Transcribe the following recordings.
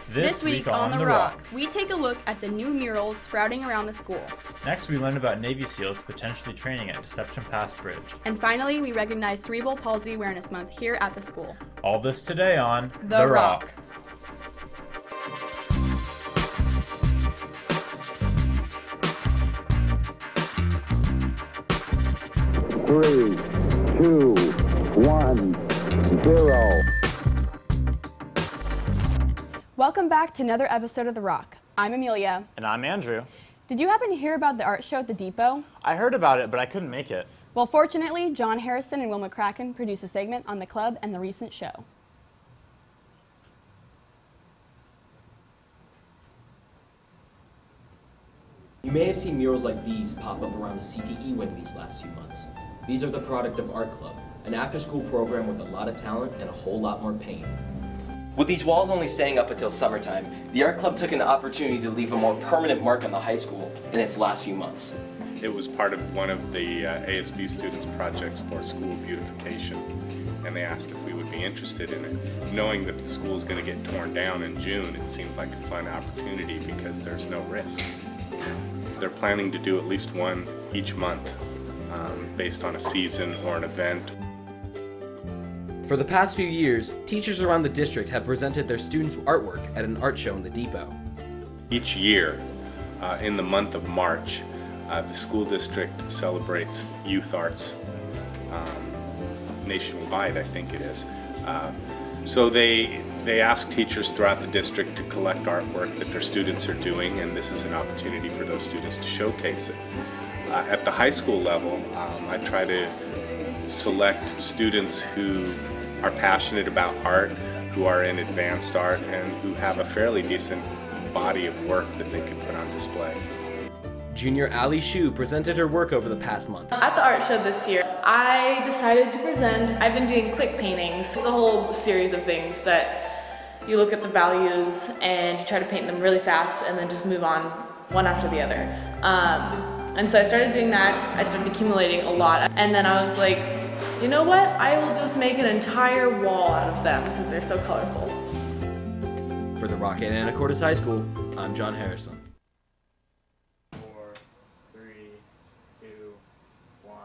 This week on The Rock, we take a look at the new murals sprouting around the school. Next, we learn about Navy SEALs potentially training at Deception Pass Bridge. And finally, we recognize Cerebral Palsy Awareness Month here at the school. All this today on The Rock. Three, two, 1, 0. Welcome back to another episode of The Rock. I'm Amelia. And I'm Andrew. Did you happen to hear about the art show at the Depot? I heard about it, but I couldn't make it. Well, fortunately, John Harrison and Will McCracken produced a segment on the club and the recent show. You may have seen murals like these pop up around the CTE wing these last few months. These are the product of Art Club, an after-school program with a lot of talent and a whole lot more pain. With these walls only staying up until summertime, the Art Club took an opportunity to leave a more permanent mark on the high school in its last few months. It was part of one of the ASB students' projects for school beautification, and they asked if we would be interested in it. Knowing that the school is going to get torn down in June, it seemed like a fun opportunity because there's no risk. They're planning to do at least one each month based on a season or an event. For the past few years, teachers around the district have presented their students' artwork at an art show in the Depot. Each year, in the month of March, the school district celebrates youth arts nationwide, I think it is. So they ask teachers throughout the district to collect artwork that their students are doing, and this is an opportunity for those students to showcase it. At the high school level, I try to select students who are passionate about art, who are in advanced art, and who have a fairly decent body of work that they can put on display. Junior Ali Shu presented her work over the past month. At the art show this year, I decided to present, I've been doing quick paintings. It's a whole series of things that you look at the values and you try to paint them really fast and then just move on one after the other. And so I started doing that, I started accumulating a lot, and then I was like, you know what, I will just make an entire wall out of them because they're so colorful. For The Rock at Anacortes High School, I'm John Harrison. 4, 3, 2, 1.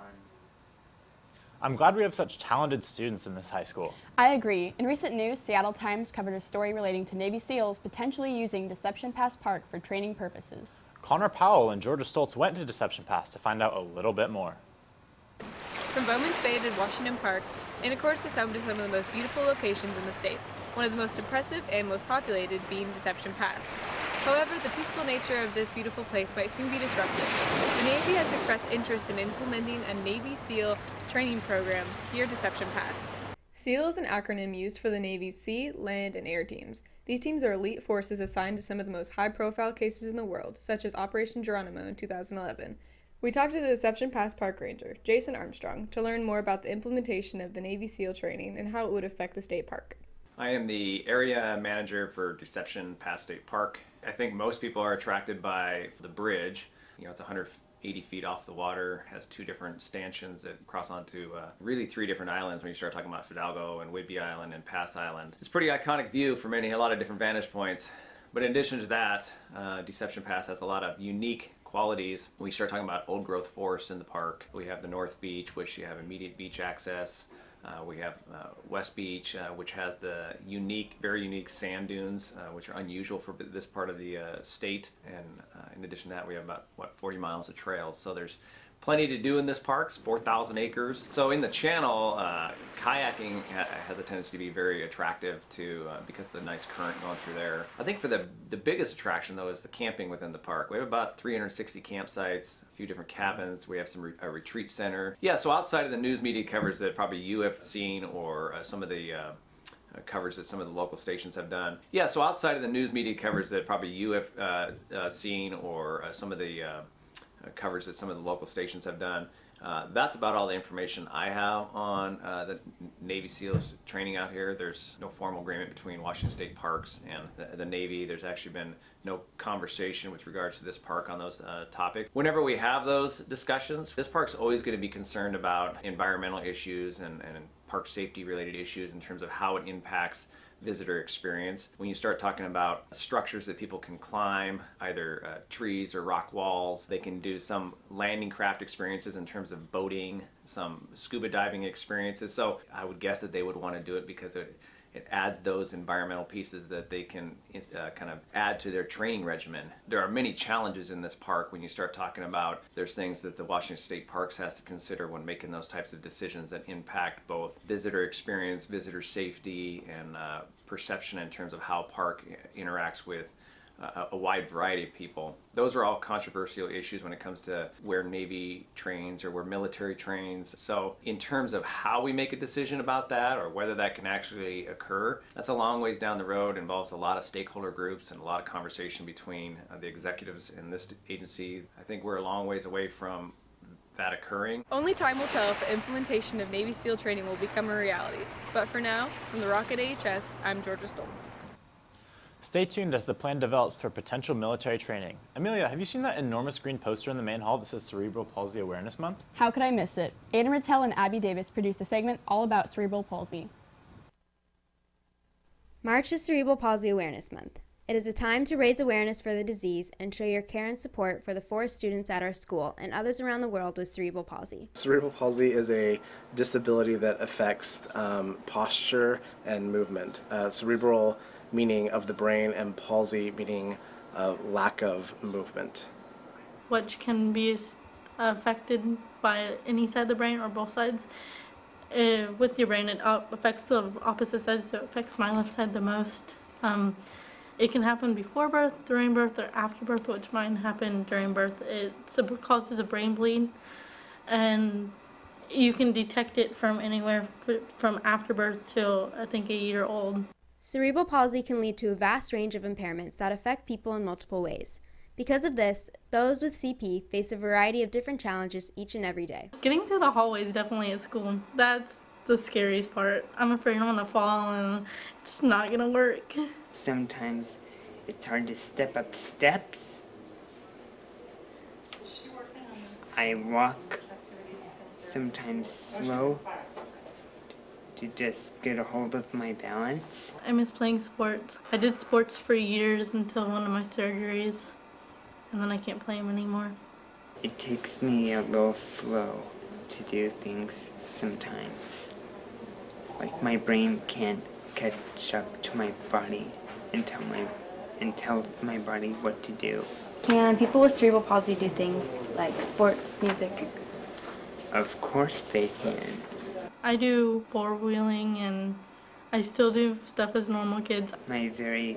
I'm glad we have such talented students in this high school. I agree. In recent news, Seattle Times covered a story relating to Navy SEALs potentially using Deception Pass Park for training purposes. Connor Powell and Georgia Stoltz went to Deception Pass to find out a little bit more. From Bowman's Bay to Washington Park, Anacortes is home to some of the most beautiful locations in the state, one of the most impressive and most populated being Deception Pass. However, the peaceful nature of this beautiful place might soon be disrupted. The Navy has expressed interest in implementing a Navy SEAL training program here at Deception Pass. SEAL is an acronym used for the Navy's sea, land, and air teams. These teams are elite forces assigned to some of the most high-profile cases in the world, such as Operation Geronimo in 2011. We talked to the Deception Pass Park Ranger, Jason Armstrong, to learn more about the implementation of the Navy SEAL training and how it would affect the state park. I am the area manager for Deception Pass State Park. I think most people are attracted by the bridge. You know, it's 180 feet off the water, has 2 different stanchions that cross onto really 3 different islands when you start talking about Fidalgo and Whidbey Island and Pass Island. It's a pretty iconic view from a lot of different vantage points. But in addition to that, Deception Pass has a lot of unique qualities. We start talking about old growth forests in the park. We have the North Beach, which you have immediate beach access. We have West Beach, which has the very unique sand dunes, which are unusual for this part of the state. And in addition to that, we have about, 40 miles of trails. So there's plenty to do in this park. It's 4,000 acres. So in the channel, kayaking has a tendency to be very attractive because of the nice current going through there. I think for the biggest attraction though is the camping within the park. We have about 360 campsites, a few different cabins. We have a retreat center. Yeah, so outside of the news media coverage that probably you have seen or some of the coverage that some of the local stations have done. Yeah, so outside of the news media coverage that probably you have seen or some of the coverage that some of the local stations have done. That's about all the information I have on the Navy SEALs training out here. There's no formal agreement between Washington State Parks and the Navy. There's actually been no conversation with regards to this park on those topics. Whenever we have those discussions, this park's always going to be concerned about environmental issues and park safety related issues in terms of how it impacts visitor experience. When you start talking about structures that people can climb, either trees or rock walls, they can do some landing craft experiences in terms of boating, some scuba diving experiences. So I would guess that they would want to do it because it adds those environmental pieces that they can kind of add to their training regimen. There are many challenges in this park when you start talking about there's things that the Washington State Parks has to consider when making those types of decisions that impact both visitor experience, visitor safety, and perception in terms of how park interacts with a wide variety of people. Those are all controversial issues when it comes to where Navy trains or where military trains. So in terms of how we make a decision about that or whether that can actually occur, that's a long ways down the road, involves a lot of stakeholder groups and a lot of conversation between the executives in this agency. I think we're a long ways away from that occurring. Only time will tell if the implementation of Navy SEAL training will become a reality. But for now, from the Rock at AHS, I'm Georgia Stoltz. Stay tuned as the plan develops for potential military training. Amelia, have you seen that enormous green poster in the main hall that says Cerebral Palsy Awareness Month? How could I miss it? Aiden Rattel and Abby Davis produced a segment all about cerebral palsy. March is Cerebral Palsy Awareness Month. It is a time to raise awareness for the disease and show your care and support for the 4 students at our school and others around the world with cerebral palsy. Cerebral palsy is a disability that affects posture and movement. Cerebral meaning of the brain and palsy meaning lack of movement. Which can be affected by any side of the brain or both sides. With your brain, it affects the opposite side, so it affects my left side the most. It can happen before birth, during birth, or after birth, which mine happened during birth. It causes a brain bleed, and you can detect it from anywhere from after birth till I think a year old. Cerebral palsy can lead to a vast range of impairments that affect people in multiple ways. Because of this, those with CP face a variety of different challenges each and every day. Getting through the hallways definitely at school, that's the scariest part. I'm afraid I'm gonna fall and it's not gonna work. Sometimes it's hard to step up steps. I walk sometimes slow to just get a hold of my balance. I miss playing sports. I did sports for years until one of my surgeries, and then I can't play them anymore. It takes me a little slow to do things sometimes. Like my brain can't catch up to my body and tell my body what to do. Can people with cerebral palsy do things like sports, music? Of course they can. I do four-wheeling and I still do stuff as normal kids. My very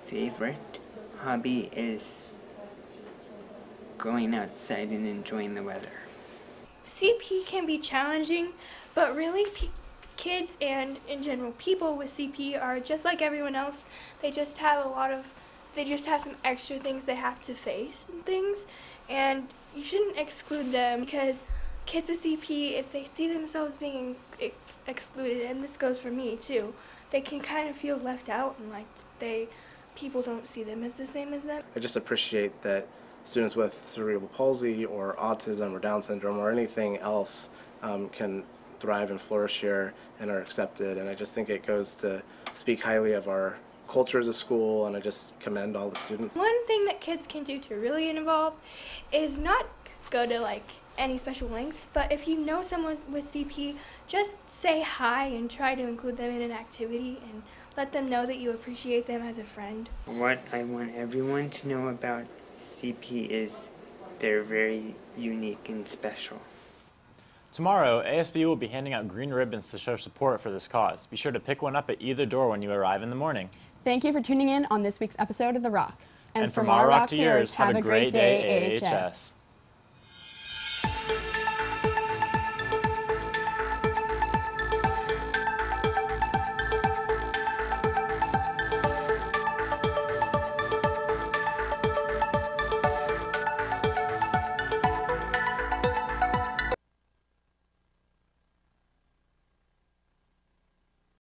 favorite hobby is going outside and enjoying the weather. CP can be challenging, but really kids and in general people with CP are just like everyone else. They just have some extra things they have to face and things, and you shouldn't exclude them because kids with CP, if they see themselves being excluded, and this goes for me too, they can kind of feel left out and like people don't see them as the same as them. I just appreciate that students with cerebral palsy or autism or Down syndrome or anything else can thrive and flourish here and are accepted, and I just think it goes to speak highly of our culture as a school, and I just commend all the students. One thing that kids can do to really get involved is not go to like any special lengths, but if you know someone with CP, just say hi and try to include them in an activity and let them know that you appreciate them as a friend. What I want everyone to know about CP is they're very unique and special. Tomorrow, ASB will be handing out green ribbons to show support for this cause. Be sure to pick one up at either door when you arrive in the morning. Thank you for tuning in on this week's episode of The Rock. And from our rock to yours, have a great day, AHS.